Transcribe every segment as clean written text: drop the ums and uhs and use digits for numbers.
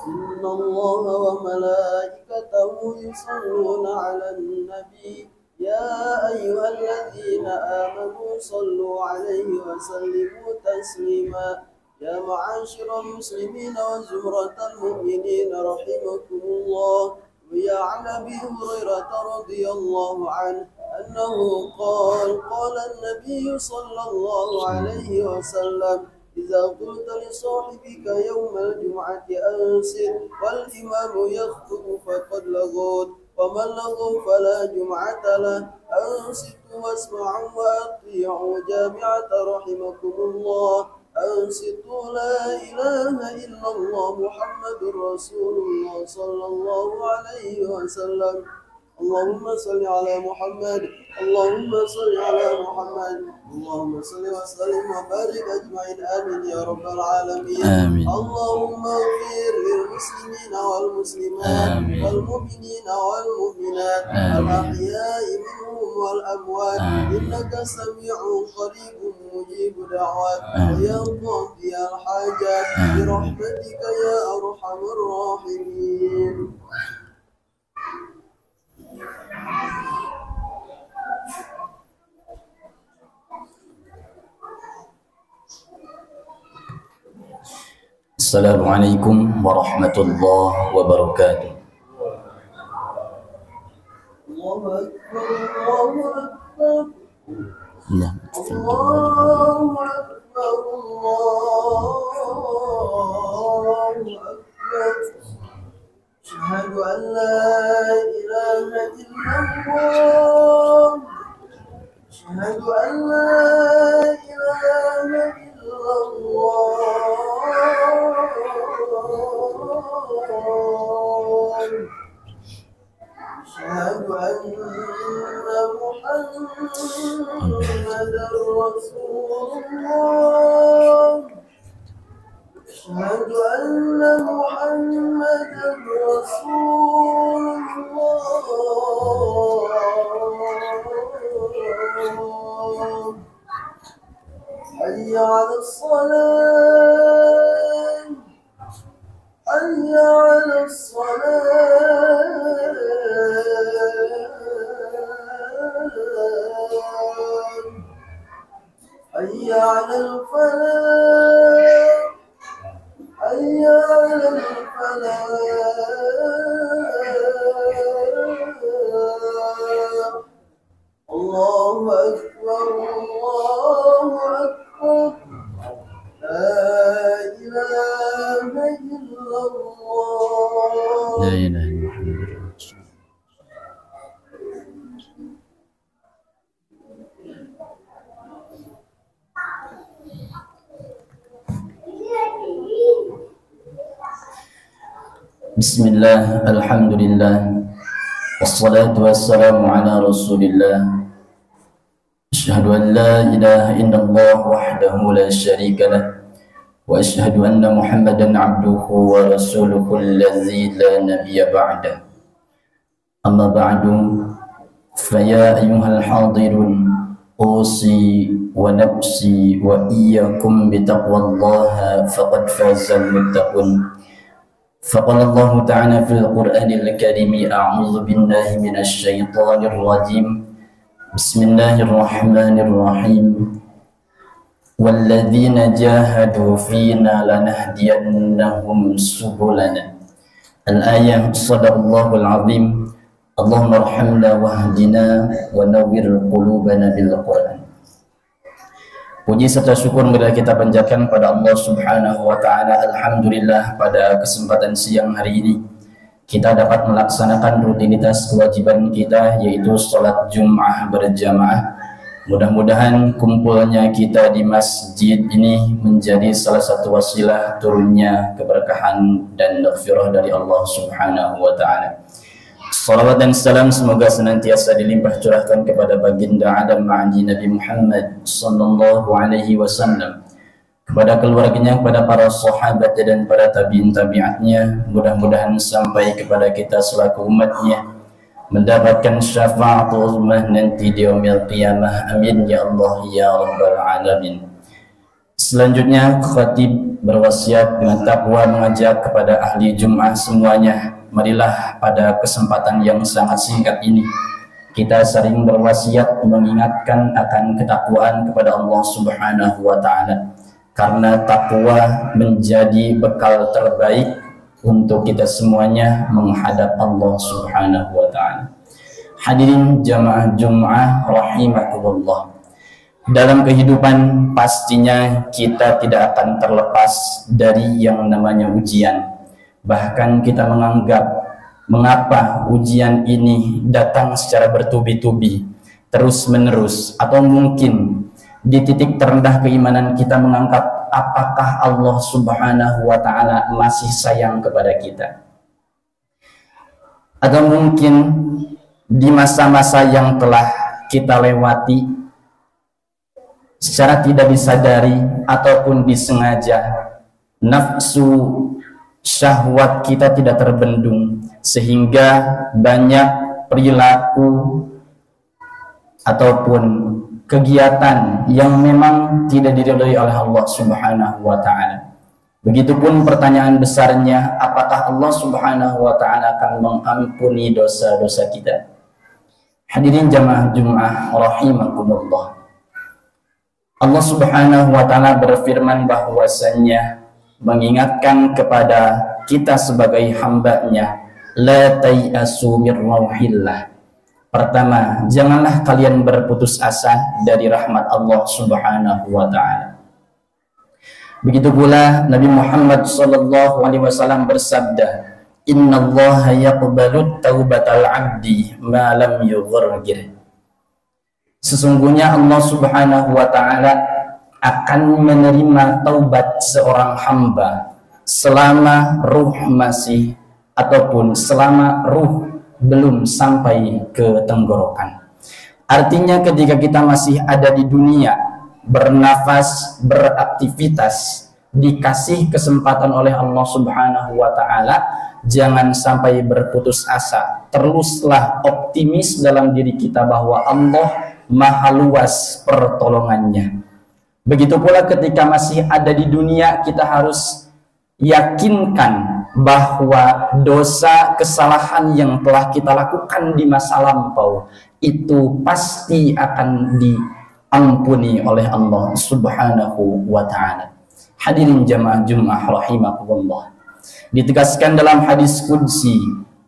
إن الله وملائكته يصلون على النبي يا أيها الذين آمنوا صلوا عليه وسلموا تسليما يا معاشر المسلمين وزمرة المؤمنين رحمكم الله. ويا عن أبي هريرة رضي الله عنه أنه قال النبي صلى الله عليه وسلم إذا قلت لصاحبك يوم الجمعة أنصت والإمام يخطب فقد لغوت ومن لغو فلا جمعة له أنصتوا واسمعوا وأطيعوا جامعة رحمكم الله. أنصتوا لا إله إلا الله محمد رسول الله صلى الله عليه وسلم. اللهم صل على محمد اللهم صل على محمد اللهم صل وسلم وبارك أجمعين آمين يا رب العالمين. آمين. اللهم اغفر للمسلمين والمسلمات والمؤمنين والمؤمنات الأحياء منهم والأموات إنك سميع قريب مجيب دعوات ويا قاضي الحاجات برحمتك يا أرحم الراحمين. Assalamualaikum warahmatullahi wabarakatuh. الله أكبر الله أكبر الله الله أكبر الله أكبر. أشهد أن لا إله إلا الله أشهد أن لا إله إلا الله أشهد أن محمدا رسول الله أشهد أن محمدا رسول الله. حي على الصلاة حي على الصلاة حي على الفلاح حي على الفلاح. الله أكبر الله أكبر لا إله إلا الله. لا إله إلا محمد رسول الله. Bismillah, alhamdulillah, wassalatu wassalamu ala rasulillah. Asyhadu an la ilaha illallah wahdahu la syarika lah, wa asyhadu anna Muhammadan abduhu wa rasuluhu allazi la nabiyya ba'dah. Amma ba'du, faya ayyuhal hadirun, usi wa nafsi wa iyyakum bitaqwallaha faqad fazal muttaqun. فقال الله تعالى في القرآن الكريم أعوذ بالله من الشيطان الرجيم بسم الله الرحمن الرحيم والذين جاهدوا فينا لنهدينهم سبلنا. الآية. صدق الله العظيم. اللهم ارحمنا واهدنا ونور قلوبنا بالقرآن. Puji serta syukur marilah kita panjatkan pada Allah Subhanahu wa taala. Alhamdulillah, pada kesempatan siang hari ini kita dapat melaksanakan rutinitas kewajiban kita, yaitu sholat Jum'ah berjamaah. Mudah-mudahan kumpulnya kita di masjid ini menjadi salah satu wasilah turunnya keberkahan dan maghfirah dari Allah Subhanahu wa taala. Salawat dan salam semoga senantiasa dilimpah curahkan kepada baginda Adam ma'adi Nabi Muhammad sallallahu alaihi wasallam, kepada keluarganya, kepada para sahabat dan para tabi'in tabi'atnya. Mudah-mudahan sampai kepada kita selaku umatnya mendapatkan syafaat uzmah nanti di yaumil qiyamah. Amin ya Allah ya rabbal alamin. Selanjutnya khatib berwasiat dengan takwa mengajak kepada ahli Jum'ah semuanya, marilah pada kesempatan yang sangat singkat ini kita sering berwasiat mengingatkan akan ketakwaan kepada Allah Subhanahu wa taala, karena takwa menjadi bekal terbaik untuk kita semuanya menghadap Allah Subhanahu wa taala. Hadirin jamaah Jum'ah rahimakumullah. Dalam kehidupan pastinya kita tidak akan terlepas dari yang namanya ujian. Bahkan kita menganggap mengapa ujian ini datang secara bertubi-tubi, terus-menerus, atau mungkin di titik terendah keimanan kita menganggap apakah Allah Subhanahu wa taala masih sayang kepada kita. Atau mungkin di masa-masa yang telah kita lewati secara tidak disadari ataupun disengaja, nafsu syahwat kita tidak terbendung, sehingga banyak perilaku ataupun kegiatan yang memang tidak diridhoi oleh Allah Subhanahu wa taala. Begitupun pertanyaan besarnya, apakah Allah Subhanahu wa taala akan mengampuni dosa-dosa kita? Hadirin jamaah Jum'ah rahimakumullah. Allah Subhanahu wa taala berfirman bahwasanya mengingatkan kepada kita sebagai hamba-Nya, la tayasu mir rauhillah. Pertama, janganlah kalian berputus asa dari rahmat Allah Subhanahu wa taala. Begitu pula Nabi Muhammad sallallahu alaihi wasallam bersabda, innallaha yaqbalu taubatal 'abdi ma lam yughargir. Sesungguhnya Allah Subhanahu wa taala akan menerima taubat seorang hamba selama ruh masih ataupun selama ruh belum sampai ke tenggorokan. Artinya ketika kita masih ada di dunia, bernafas, beraktivitas, dikasih kesempatan oleh Allah Subhanahu wa taala, jangan sampai berputus asa. Teruslah optimis dalam diri kita bahwa Allah maha luas pertolongannya. Begitu pula ketika masih ada di dunia, kita harus yakinkan bahwa dosa kesalahan yang telah kita lakukan di masa lampau itu pasti akan diampuni oleh Allah Subhanahu wa taala. Hadirin jamaah Jum'ah rahimakumullah. Ditegaskan dalam hadis qudsi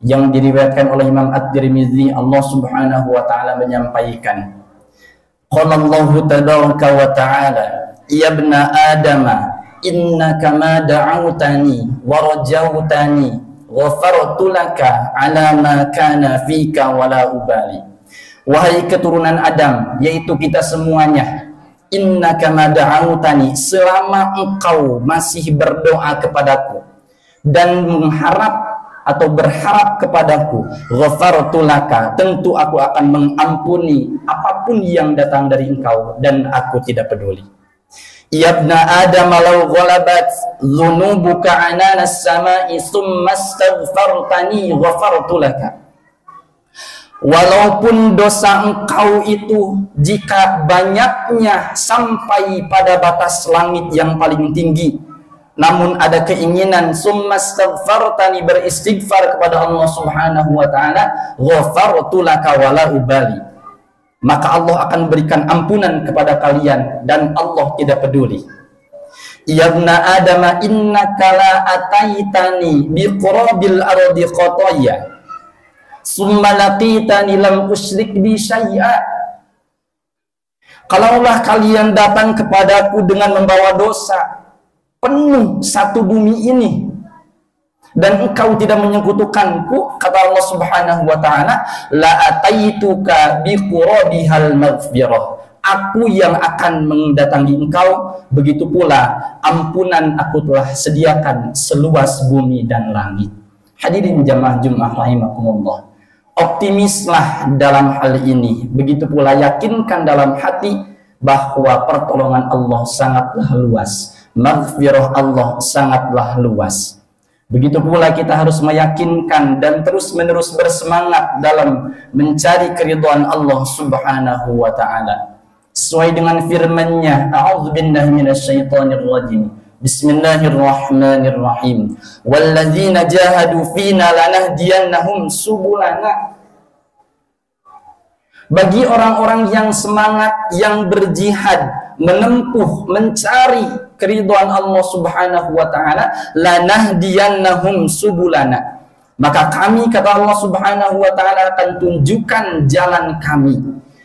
yang diriwayatkan oleh Imam At-Tirmidzi, Allah Subhanahu wa taala menyampaikan, qala Allahu tabaraka wa ta'ala, ya ibna adama innaka ma da'awtani wa rajawtani ghafartu laka ala ma kana fika wa la ubali. Wahai keturunan Adam, yaitu kita semuanya, innaka ma da'awtani, selama engkau masih berdoa kepadaku dan mengharap atau berharap kepadaku, ghafartu laka, tentu aku akan mengampuni apapun yang datang dari engkau dan aku tidak peduli. Ya ibna Adam law ghalabat dhunubuka anana as-sama'i thumma astaghfartani ghafartu laka. Walaupun dosa engkau itu jika banyaknya sampai pada batas langit yang paling tinggi, namun ada keinginan summa astaghfartani, beristighfar kepada Allah Subhanahu wa taala, ghafartu laka wala ubali, maka Allah akan berikan ampunan kepada kalian dan Allah tidak peduli. Ya ibna Adam innaka la ataitani biqurabil ardi khataya summa laqitani lam usyrik bi syai'a. Kalaulah kalian datang kepadaku dengan membawa dosa penuh satu bumi ini dan engkau tidak menyekutukanku, kata Allah Subhanahu wa taala, la ataituka biqurabihal maghfirah, aku yang akan mendatangi engkau, begitu pula ampunan aku telah sediakan seluas bumi dan langit. Hadirin jamaah Jum'ah rahimakumullah, optimislah dalam hal ini, begitu pula yakinkan dalam hati bahwa pertolongan Allah sangatlah luas, maghfirah Allah sangatlah luas. Begitu pula kita harus meyakinkan dan terus-menerus bersemangat dalam mencari keridhaan Allah Subhanahu wa taala. sesuai dengan firman-Nya. A'udzubillahi minasyaitonirrajim. Bismillahirrahmanirrahim. Walladzina jahadu fina lanahdiyannahum subulana. Bagi orang-orang yang semangat, yang berjihad, menempuh, mencari keridhaan Allah Subhanahu wa taala, lanahdiyannahum subulana. Maka kami, kata Allah Subhanahu wa taala, akan tunjukkan jalan kami.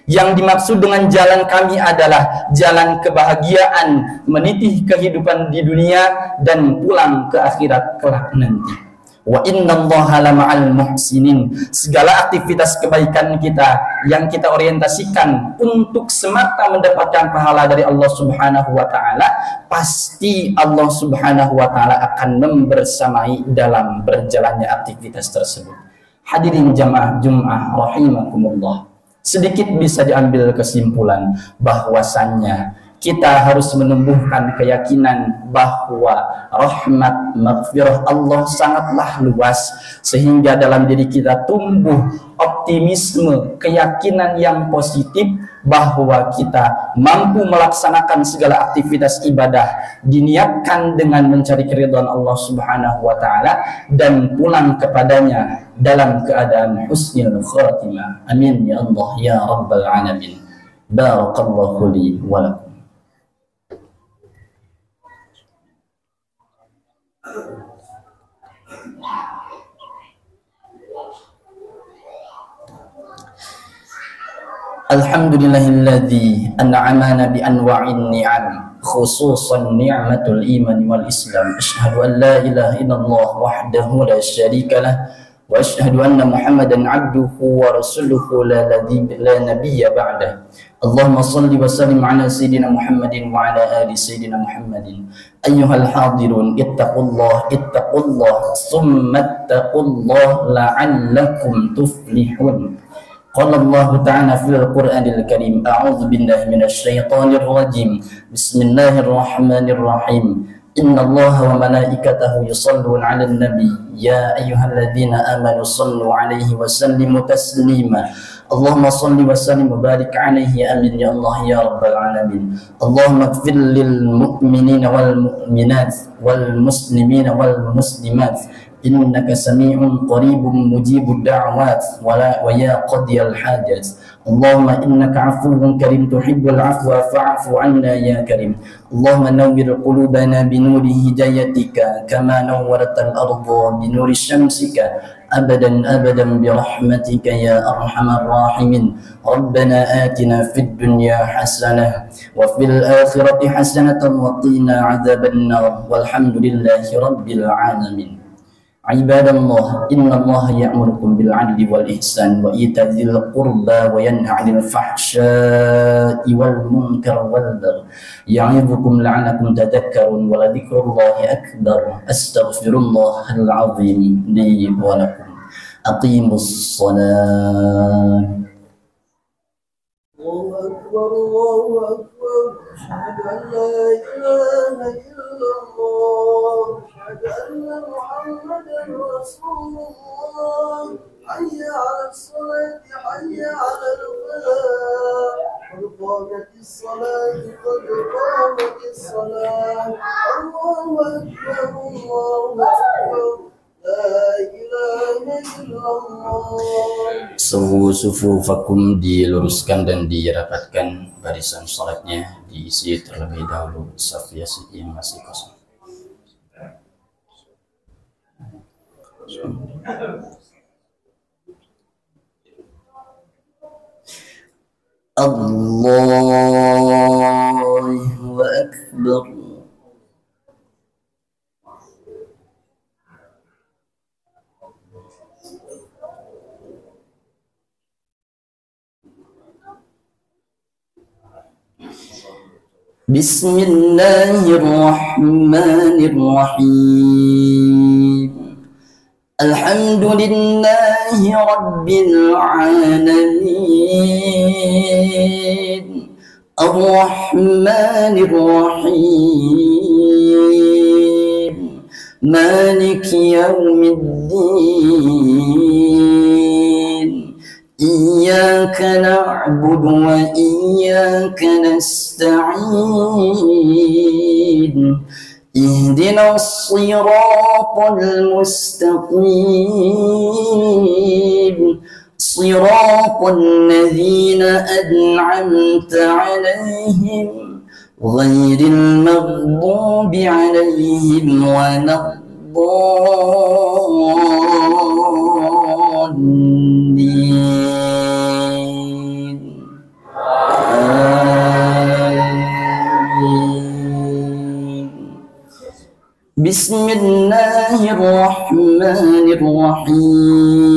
Yang dimaksud dengan jalan kami adalah jalan kebahagiaan, menitih kehidupan di dunia dan pulang ke akhirat kelak nanti. Wa innallaha lama'al muhsinin. Segala aktivitas kebaikan kita yang kita orientasikan untuk semata mendapatkan pahala dari Allah Subhanahu wa taala, pasti Allah Subhanahu wa taala akan membersamai dalam berjalannya aktivitas tersebut. Hadirin jamaah Jumat rahimakumullah. Sedikit bisa diambil kesimpulan bahwasannya kita harus menumbuhkan keyakinan bahwa rahmat maghfirah Allah sangatlah luas, sehingga dalam diri kita tumbuh optimisme, keyakinan yang positif bahwa kita mampu melaksanakan segala aktivitas ibadah diniatkan dengan mencari keridhaan Allah Subhanahu wa taala dan pulang kepadanya dalam keadaan husnul khatimah. Amin ya Allah ya rabbal alamin. Barakallahu li wa lakum. Alhamdulillahilladzi an'amana bi anwa'in ni'am khususan ni'matul iman wal islam. Asyhadu an la ilaha illallah wahdahu la syarika lah wa asyhadu anna Muhammadan 'abduhu wa rasuluhu la nabiyya ba'dah. Allahumma shalli wa sallim ala sayyidina Muhammadin wa ala ali sayyidina Muhammadin. Ayyuhal hadirun ittaqullah summa ittaqullah la'allakum tuflihun. Qala Allah Ta'ala fil Qur'anil Karim. A'udzu billahi minasyaitonir rajim. Bismillahirrahmanirrahim. Innallaha wa malaikatahu yusholluna 'alan nabi. Ya ayyuhalladzina amanu shallu 'alaihi wa sallimu taslima. Allahumma shalli wa sallim wa barik 'alaihi. Amin ya Allah ya rabbal alamin. Allahumma ighfir lil mu'minina wal mu'minat wal muslimina wal muslimat. Innaka sami'un qaribun mujibud da'wat wa ya qadiyal hajat. Allahumma innaka 'afuwwun karim tuhibbul 'afwa fa'fu 'anna ya karim. Allahumma nawwir qulubana bi nuri hidayatika kama nawwartal arda bi nuri syamsika abadan abadan bi rahmatika ya arhamar rahimin. Rabbana atina fid dunya hasanah wa fil akhirati hasanatan wa qina 'adzabannar. Walhamdulillahi rabbil alamin. Ibadallah, innallaha ya'murukum bil 'adli wal ihsan wa itadzil qurba wa yanha 'anil fahsya'i wal munkar wal baghi ya'idzukum la'allakum tadhakkarun wa ladhikrullahi akbar. Astaghfirullahal 'azim li wa lakum. Aqimus shalah. Allahu akbar, Allahu akbar. Asyhadu an la ilaha illallah. Asyhadu anna Muhammadan Rasulullah. Hayya 'alas salati, hayya 'alal falah. Qad qamatis salatu, qad qamatis salah. Allahu akbar, Allahu akbar. La ilaha illallah. Sufufakum diluruskan dan dirapatkan, barisan salatnya diisi terlebih dahulu saf yang masih kosong. Allahu akbar. Bismillahirrahmanirrahim. Alhamdulillahi rabbil alamin. Ar-Rahmanir Rahim. Maliki yaumiddin. إياك نعبد وإياك نستعين اهدنا الصراط المستقيم صراط الذين أنعمت عليهم غير المغضوب عليهم ولا الضالين آمين. بسم الله الرحمن الرحيم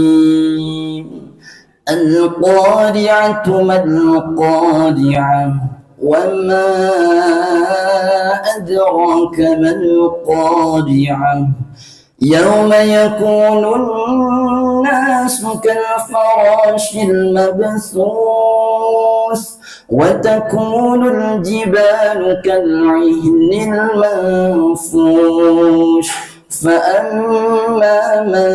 القارعة ما القارعة وما أدراك ما القارعة يوم يكون الناس كالفراش المبثوث وتكون الجبال كالعهن المنفوش فأما من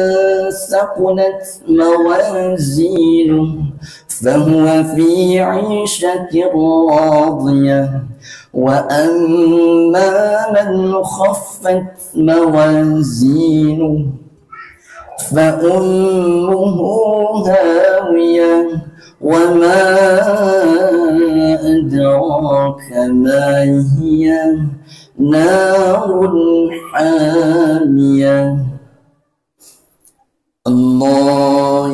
ثقلت موازينه فهو في عيشة راضية وأما من خفت موازينه فأمه هاوية وما أدراك ما هي نار حامية. الله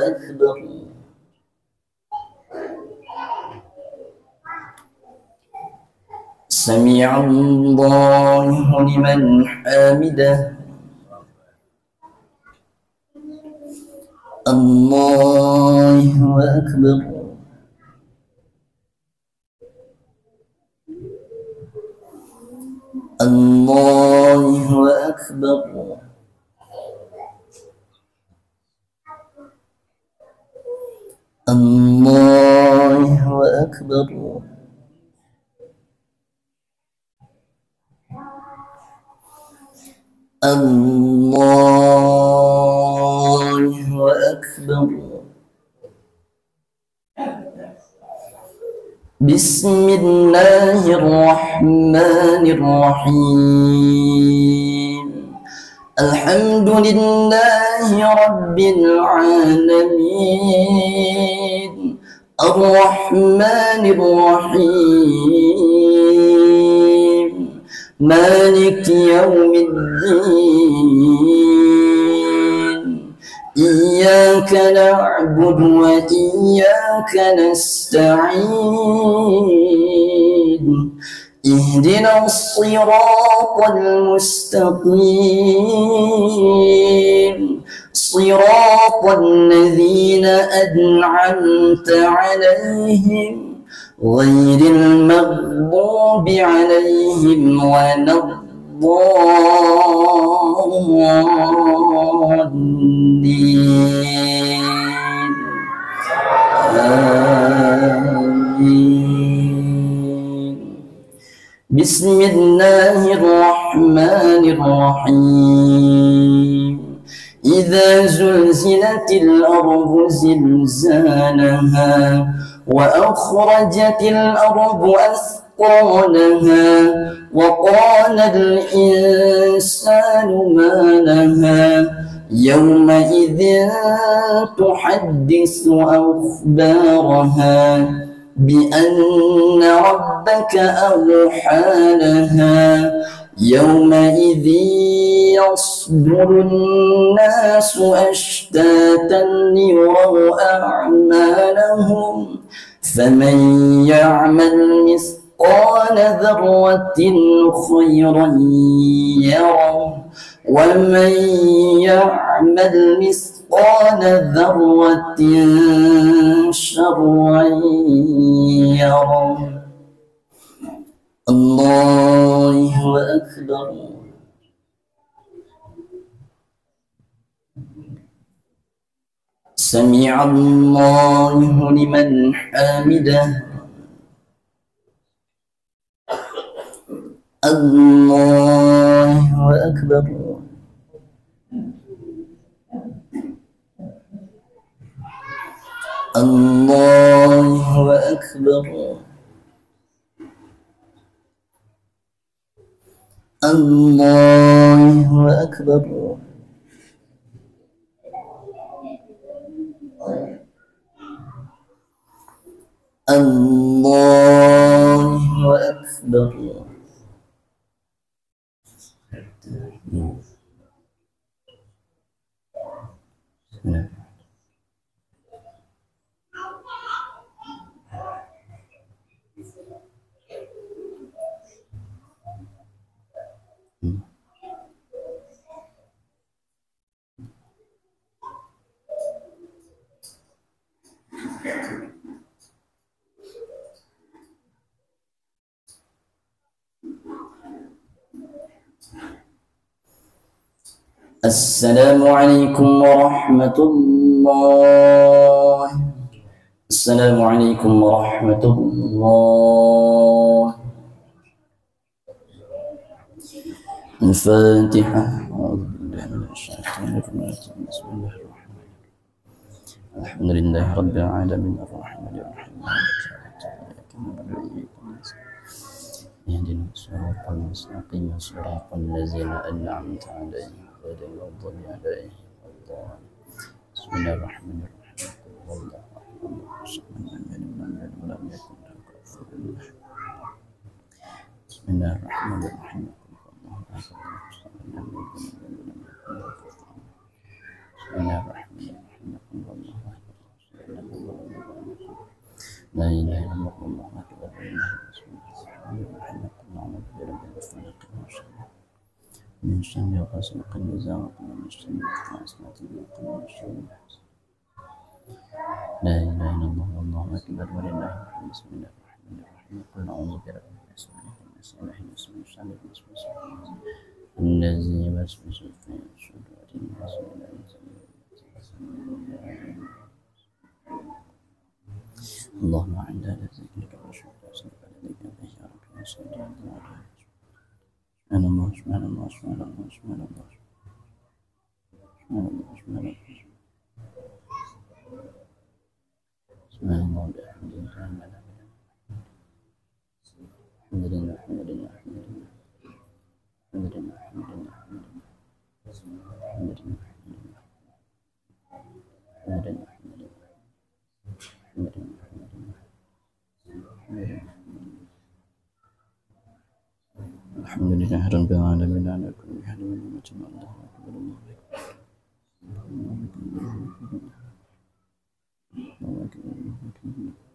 أكبر. سمع الله لمن حمده. الله أكبر. الله أكبر. الله أكبر. الله أكبر. بسم الله الرحمن الرحيم الحمد لله رب العالمين الرحمن الرحيم مالك يوم الدين إياك نعبد وإياك نستعين اهدنا الصراط المستقيم صراط الذين أنعمت عليهم غير المغضوب عليهم ولا الضالين آمين. بسم الله الرحمن الرحيم إذا زلزلت الأرض زلزالها وأخرجت الأرض أثقالها وقال الإنسان ما لها يومئذ تحدث أخبارها بأن ربك أوحى لها يومئذ يصدر الناس أشتاتا ليروا أعمالهم فمن يعمل مثقال ذرة خيرا يره ومن يعمل مثقال ذرة شرا يره. الله أكبر. سمع الله لمن حمده. الله أكبر. الله أكبر الله أكبر الله أكبر. السلام عليكم ورحمة الله. السلام عليكم ورحمة الله. الفاتحة. أعوذ بالله من الشيطان الرجيم. بسم الله الرحمن الرحيم. الحمد لله رب العالمين الرحمن الرحيم اهدنا الصراط المستقيم صراط الذين أنعمت عليهم غير المغضوب عليهم ولا الضالين. بسم الله الرحمن الرحيم. قل هو الله أحد الله الصمد ولم يكن له كفوا أحد. بسم الله الرحمن الرحيم. قل هو الله أحد الله الصمد لم يلد ولم يكن له كفوا أحد. بسم الله الرحمن الرحيم. قل هو الله أحد لا إله إلا الله والله أكبر. من شر غاسق إذا وقب من شر النفاثات في العقد من شر حاسد. لا إله إلا الله والله أكبر ولله الحمد. بسم الله الرحمن الرحيم. قل أعوذ برب الناس ملك الناس إله الناس من شر الوسواس الذي يوسوس في صدور الناس من اللهم عند ذكرك وشكرك وسبح لديك يا رب يا سيدي سبحان الله سبحان الله سبحان الله سبحان الله سبحان الله سبحان الله سبحان الله بحمده تعالى. الحمد لله الحمد لله الحمد لله الحمد لله الحمد لله الحمد لله الحمد لله الحمد لله رب العالمين على كل حال ونعمة. الله أكبر الله أكبر الله أكبر الله أكبر.